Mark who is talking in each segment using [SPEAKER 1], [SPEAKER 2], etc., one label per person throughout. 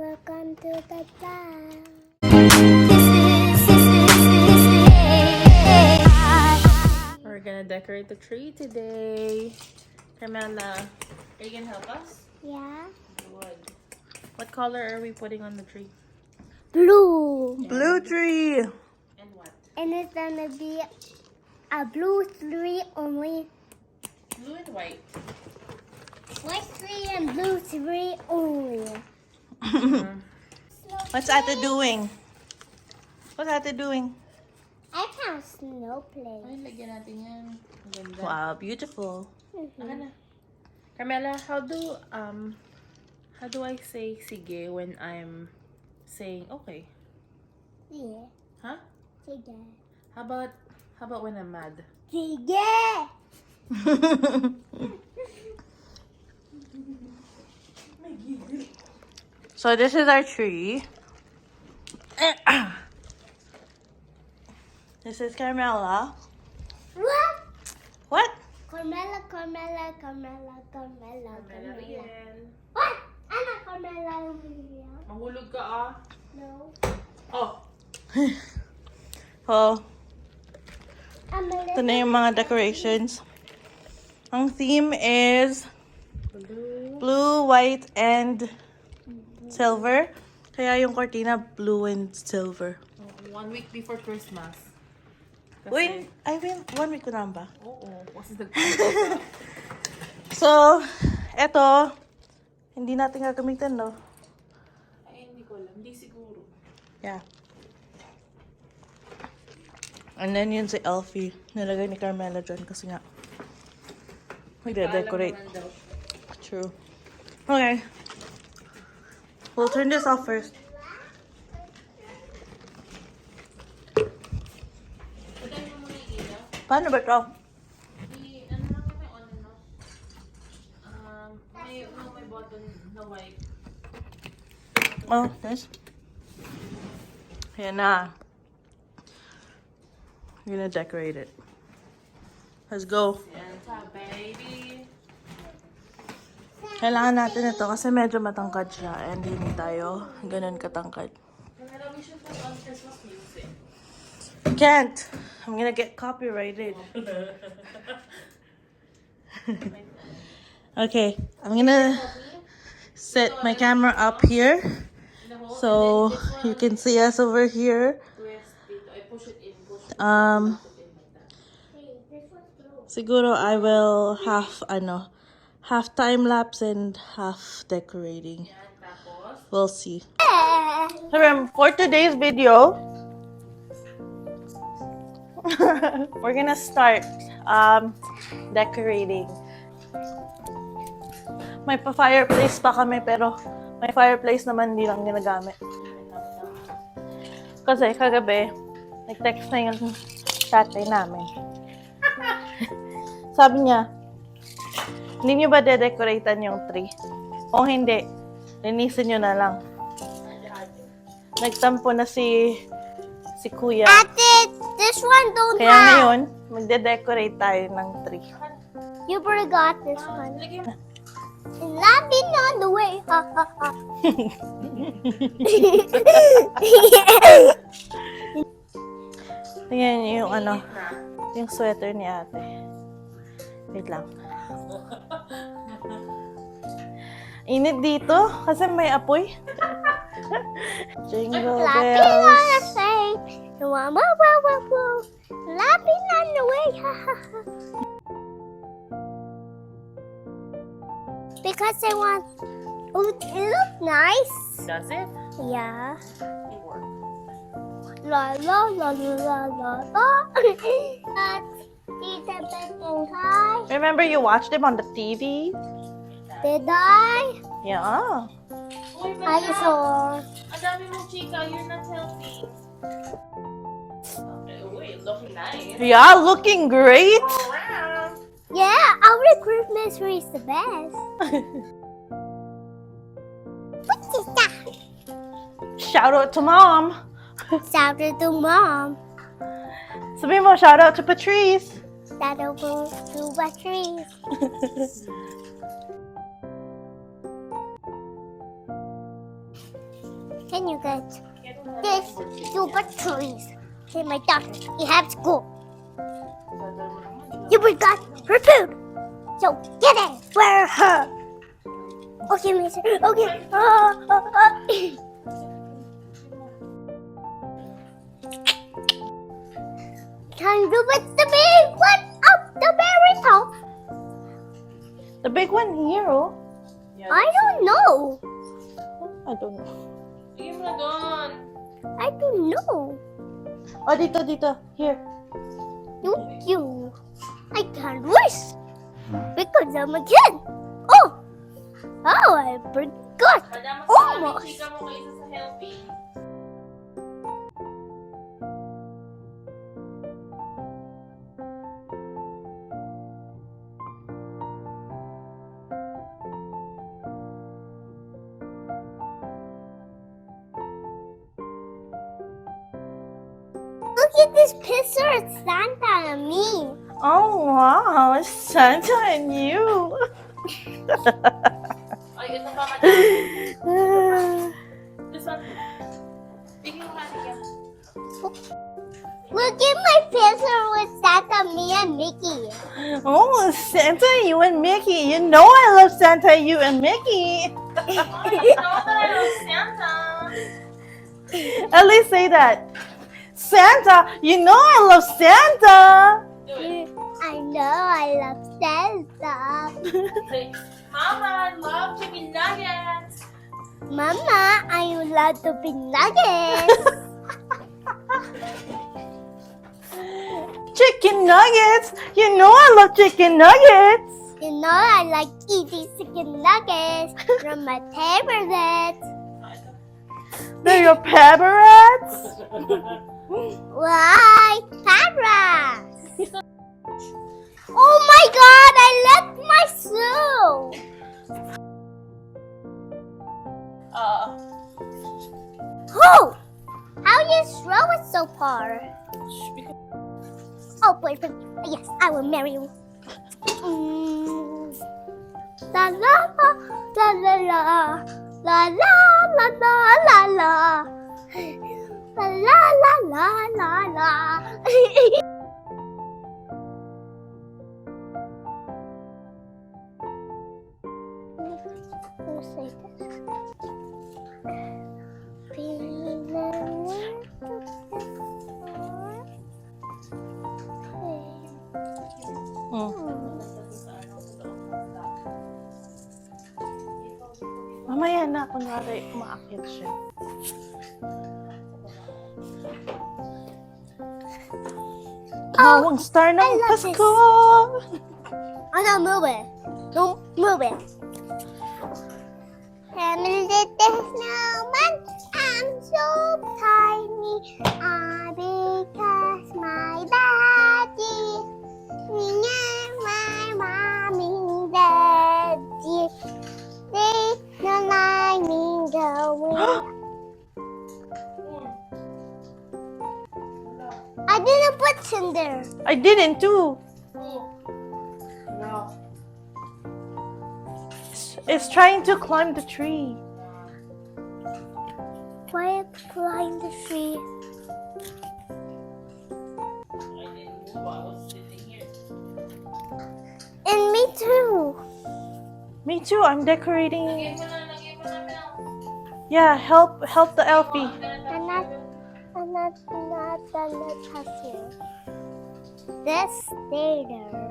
[SPEAKER 1] welcome to the vlog.
[SPEAKER 2] We're gonna decorate the tree today. Carmela, are you gonna help us?
[SPEAKER 1] Yeah.
[SPEAKER 2] Good. What color are we putting on the tree?
[SPEAKER 1] Blue.
[SPEAKER 3] Blue tree.
[SPEAKER 2] And what?
[SPEAKER 1] And it's gonna be a blue tree only.
[SPEAKER 2] Blue and white.
[SPEAKER 1] White tree and blue tree only.
[SPEAKER 3] What's Ate doing? What's Ate doing?
[SPEAKER 1] I found snow play.
[SPEAKER 2] Ay, lagyan natin yan. Ang ganda.
[SPEAKER 3] Wow, beautiful.
[SPEAKER 2] Aha na. Carmela, how do I say sige when I'm saying okay?
[SPEAKER 1] Yeah.
[SPEAKER 2] Huh?
[SPEAKER 1] Sige.
[SPEAKER 2] How about when I'm mad?
[SPEAKER 1] Sige.
[SPEAKER 3] So this is our tree. This is Carmela.
[SPEAKER 1] What?
[SPEAKER 3] What?
[SPEAKER 1] Carmela, Carmela, Carmela, Carmela, Carmela.
[SPEAKER 2] Rian.
[SPEAKER 1] What? Ano Carmela?
[SPEAKER 2] Mahulog ka ah.
[SPEAKER 1] No.
[SPEAKER 2] Oh.
[SPEAKER 3] Oh,
[SPEAKER 1] I'm a
[SPEAKER 3] ito na yung mga decorations. Ang theme is
[SPEAKER 2] Blue.
[SPEAKER 3] blue, white, and silver. Kaya yung cortina, blue and silver.
[SPEAKER 2] 1 week before Christmas.
[SPEAKER 3] Wait, I mean, 1 week ko na ba?
[SPEAKER 2] Oo. Kasi
[SPEAKER 3] So, eto, hindi natin gagamitin, no?
[SPEAKER 2] ay, hindi ko alam. Hindi siguro.
[SPEAKER 3] Yeah. And then yun si Elfie. Nilagay ni Carmela dyan kasi nga magde-decorate.
[SPEAKER 2] Paalam naman daw.
[SPEAKER 3] True. Okay. We'll turn this off first.
[SPEAKER 2] Pagay mo muna yung ilaw.
[SPEAKER 3] Paano ba to?
[SPEAKER 2] Ano lang yung may on and off? May button na white.
[SPEAKER 3] Oh, this. Ayan na. We're gonna decorate it. Let's go.
[SPEAKER 2] Santa baby.
[SPEAKER 3] Kailangan natin ito kasi medyo matangkad siya and hindi tayo ganun katangkad.
[SPEAKER 2] Camera, we should put on Christmas music.
[SPEAKER 3] Can't. I'm gonna get copyrighted. Okay, I'm gonna set my camera up here so you can see us over here.
[SPEAKER 2] Twist dito. I push it in. Push it
[SPEAKER 3] Siguro I will half time lapse and half decorating.
[SPEAKER 2] yan. Tapos,
[SPEAKER 3] We'll see. For today's video, we're gonna start decorating. May pa-fireplace pa kami pero may fireplace naman hindi lang ginagamit. Kasi kagabi, nag-text na yung tatay namin. Sabi niya, hindi niyo ba de-decoratean yung tree? O hindi, linisin niyo na lang. Nagtampo na si kuya.
[SPEAKER 1] Ate, this one don't
[SPEAKER 3] Kaya
[SPEAKER 1] have.
[SPEAKER 3] ngayon, magde-decorate tayo ng tree.
[SPEAKER 1] You forgot this one.
[SPEAKER 2] lagyan mo.
[SPEAKER 1] Laughing on the way. Ha ha ha.
[SPEAKER 3] Tingnan niyo yung yung sweater ni ate. Wait lang. Init dito kasi may apoy. Jingle
[SPEAKER 1] Laughing on the
[SPEAKER 3] bells.
[SPEAKER 1] way. Wow, wow, wow, wow, wow. Laughing on the way. Ha ha ha. Because I want. Oh, it looks nice.
[SPEAKER 2] Does it?
[SPEAKER 1] Yeah.
[SPEAKER 2] It works.
[SPEAKER 1] La la la la la la la. Tita Beckham, hi.
[SPEAKER 3] Remember you watched him on the TV?
[SPEAKER 1] Did I?
[SPEAKER 3] Yeah.
[SPEAKER 2] Uy,
[SPEAKER 1] I
[SPEAKER 2] Bella,
[SPEAKER 1] saw.
[SPEAKER 2] ang dami mong chika. You're not healthy. Uy, looking nice.
[SPEAKER 3] Yeah, looking great.
[SPEAKER 2] Around.
[SPEAKER 1] Yeah, our Christmas tree is the best. What is that?
[SPEAKER 3] Shout out to mom.
[SPEAKER 1] Shout out to mom.
[SPEAKER 3] Sabi mo, shout out to Patrice.
[SPEAKER 1] Shout out to the trees. Can you get this super trees? Hey, my daughter, you have to go. You forgot her food. So get it for her. Okay, mister. Okay. Can you put the big one up the very top?
[SPEAKER 3] The big one here, oh.
[SPEAKER 1] I don't know.
[SPEAKER 3] I don't know.
[SPEAKER 2] Sige mo na doon.
[SPEAKER 1] I don't know.
[SPEAKER 3] Oh, dito. Here.
[SPEAKER 1] Thank you. I can't wish because I'm a kid. Oh, I forgot.
[SPEAKER 2] Madam,
[SPEAKER 1] Almost.
[SPEAKER 2] chika mo kayo sa helping.
[SPEAKER 1] Look at this picture of Santa and me.
[SPEAKER 3] Oh, wow. It's Santa and you.
[SPEAKER 2] Ay, ito pa, madam. This one. Bigyan mo kasi yan.
[SPEAKER 1] Look at my picture with Santa, me, and Mickey.
[SPEAKER 3] Oh, Santa, you and Mickey. You know I love Santa, you and Mickey.
[SPEAKER 2] Ay, you know that I love Santa.
[SPEAKER 3] At least say that. Santa, you know I love Santa.
[SPEAKER 2] Do it.
[SPEAKER 1] I know I love Santa.
[SPEAKER 2] Say, Mama, I love chicken nuggets.
[SPEAKER 1] Mama, I love to be nuggets.
[SPEAKER 3] Chicken nuggets. You know I love chicken nuggets.
[SPEAKER 1] You know I like eating chicken nuggets from my favorite.
[SPEAKER 3] They're your favorites.
[SPEAKER 1] Why? Parrots! Oh my god, I left my shoe! Oh! How you throw it so far? Oh, boyfriend. Yes, I will marry you. La la la la la la la la la la la. La la la la la la.
[SPEAKER 3] Mamaya na, kunwari, umaakit siya. Ang star ng
[SPEAKER 1] I love this.
[SPEAKER 3] Pasko!
[SPEAKER 1] Oh no, move it. Don't move it. I'm a little snowman. I'm so tiny. Because my daddy, my mommy, daddy, they don't like me going. I didn't put him there.
[SPEAKER 3] I didn't too.
[SPEAKER 2] No.
[SPEAKER 3] It's trying to climb the tree.
[SPEAKER 1] Why climb the tree?
[SPEAKER 2] I didn't move. I was sitting here.
[SPEAKER 1] And me too.
[SPEAKER 3] Me too, I'm decorating.
[SPEAKER 2] Lagyan mo na, Mel.
[SPEAKER 3] Yeah, help the Elfie.
[SPEAKER 1] I'm not gonna touch you. Let's stay there.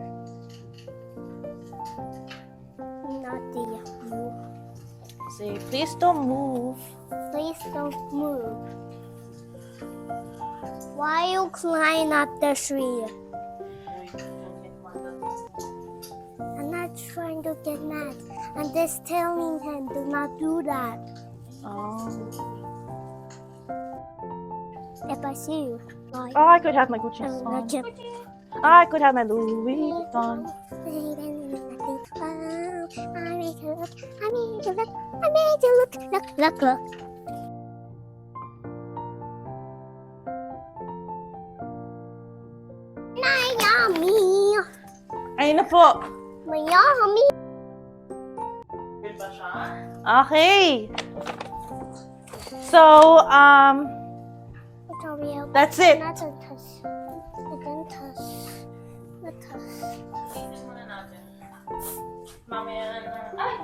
[SPEAKER 1] Not the you.
[SPEAKER 3] Say, please don't move.
[SPEAKER 1] Please don't move. Why you climb up the tree? I'm not trying to get mad. I'm just telling him do not do that.
[SPEAKER 3] Oh.
[SPEAKER 1] If I see you, like,
[SPEAKER 3] Oh, I could have my Gucci
[SPEAKER 1] I will not
[SPEAKER 3] on.
[SPEAKER 1] jump.
[SPEAKER 3] I could have my Louis Vuitton.
[SPEAKER 1] I make you look, I make you look, I make you look. Yummy.
[SPEAKER 3] Ayun na po.
[SPEAKER 1] Yummy.
[SPEAKER 2] Good ba siya?
[SPEAKER 3] Okay. So, that's it.
[SPEAKER 1] Not a touch. I didn't touch. Not touch.
[SPEAKER 2] Tingnan muna natin. Mamaya na. Ay!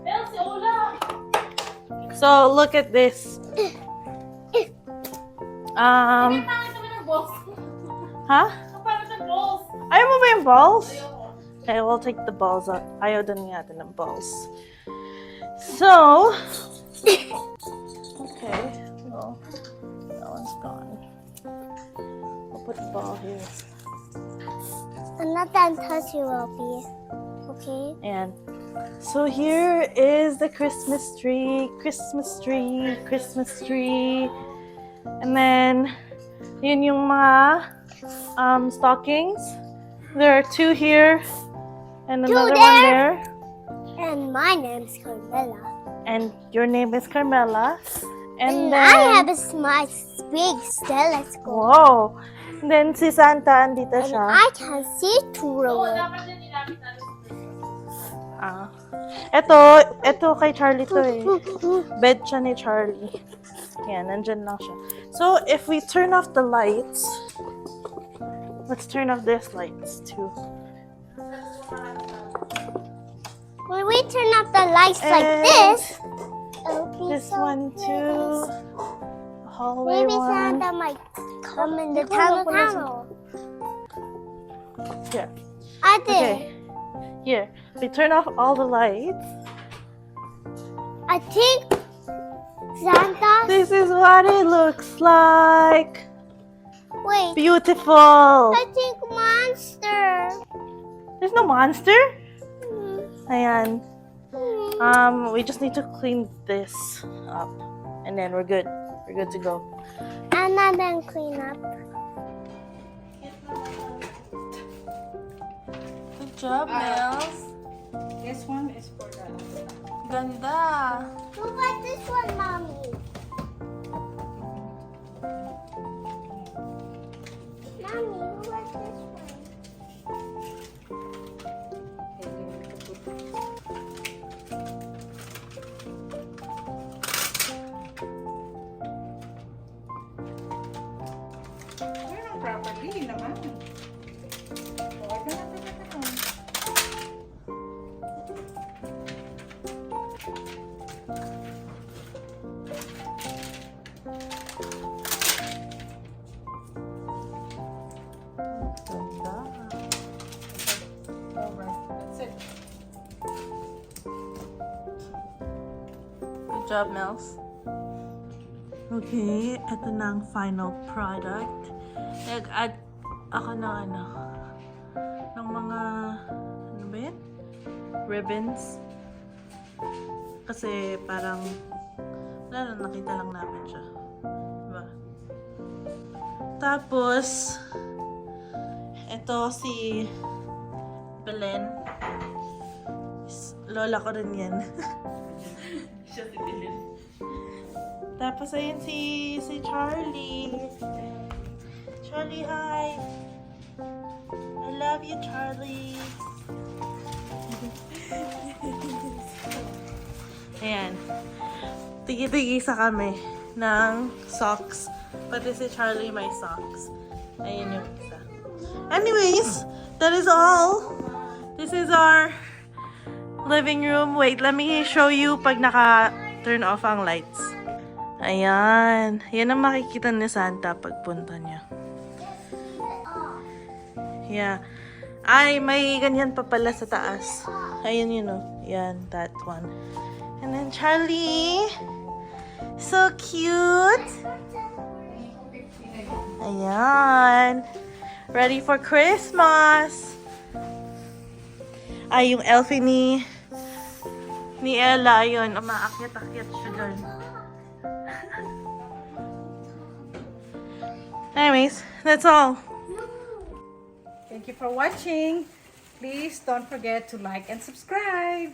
[SPEAKER 2] Meron si Ola!
[SPEAKER 3] So, look at this.
[SPEAKER 2] Pangit naman ng balls.
[SPEAKER 3] Huh?
[SPEAKER 2] Ang pangit ng balls.
[SPEAKER 3] Ayaw mo ba yung balls?
[SPEAKER 2] Ayoko.
[SPEAKER 3] Okay, we'll take the balls out. Ayaw din natin ng balls. So, okay. Well, that one's gone. I'll put the ball here.
[SPEAKER 1] I'm not done touching, Robbie. Okay?
[SPEAKER 3] And so here is the Christmas tree, Christmas tree, Christmas tree. And then, yun yung mga stockings. There are 2 here and another one there.
[SPEAKER 1] And my name's Carmela.
[SPEAKER 3] And your name is Carmela.
[SPEAKER 1] And
[SPEAKER 3] then,
[SPEAKER 1] I have my big telescope.
[SPEAKER 3] Whoa! And then si Santa, andito
[SPEAKER 1] And
[SPEAKER 3] siya.
[SPEAKER 1] I can see through
[SPEAKER 2] Oo,
[SPEAKER 1] it.
[SPEAKER 2] dapat din nilapit natin sa Christmas.
[SPEAKER 3] Ito kay Charlie to eh. Bed siya ni Charlie. Yan, nandyan lang siya. So, if we turn off the lights, let's turn off these lights too.
[SPEAKER 1] When we turn off the lights like
[SPEAKER 3] And
[SPEAKER 1] this, it'll be
[SPEAKER 3] This
[SPEAKER 1] so
[SPEAKER 3] one
[SPEAKER 1] nice.
[SPEAKER 3] too. Hallway
[SPEAKER 1] Maybe
[SPEAKER 3] one.
[SPEAKER 1] Santa might come in the tunnel.
[SPEAKER 3] Here.
[SPEAKER 1] I did.
[SPEAKER 3] Okay. Here. We turn off all the lights.
[SPEAKER 1] I think Santa.
[SPEAKER 3] This is what it looks like.
[SPEAKER 1] Wait.
[SPEAKER 3] Beautiful.
[SPEAKER 1] I think monster.
[SPEAKER 3] There's no monster.
[SPEAKER 1] Hmm.
[SPEAKER 3] Ayan.
[SPEAKER 1] Hmm.
[SPEAKER 3] We just need to clean this up, and then we're good. We're good to go.
[SPEAKER 1] I'm not done clean up.
[SPEAKER 3] Good job, Nels.
[SPEAKER 4] This one is for the
[SPEAKER 3] Ganda.
[SPEAKER 1] Who got this one, Mommy? Mommy, who got this one?
[SPEAKER 4] Turn on properly naman. Huwag na natin natin.
[SPEAKER 3] Ganda.
[SPEAKER 4] Alright, that's it.
[SPEAKER 3] Good job, Nels. Okay, ito na ang final product. Nag-add ako ng ng mga, ano ba yan? Ribbons. Kasi parang, wala lang, nakita lang namin siya. Diba? Tapos, ito si Belen. Lola ko rin yan. Siya si Belen. Tapos ayun si Charlie. Charlie, hi. I love you, Charlie. Ayan. Tigi-tigisa kami ng socks. Pati si Charlie may socks. Ayan yung isa. Anyways, that is all. This is our living room. Wait, let me show you pag naka-turn off ang lights. Ayan. Yan ang makikita ni Santa pagpunta niya. Yeah. Ay, may ganyan pa pala sa taas. Ayan yun, oh. Yan, that one. And then Charlie. So cute. Ayan. Ready for Christmas. Ay, yung elfie ni Ella, yun. Umaakyat-akyat siya dyan. Anyways, that's all.
[SPEAKER 4] Thank you for watching. Please don't forget to like and subscribe.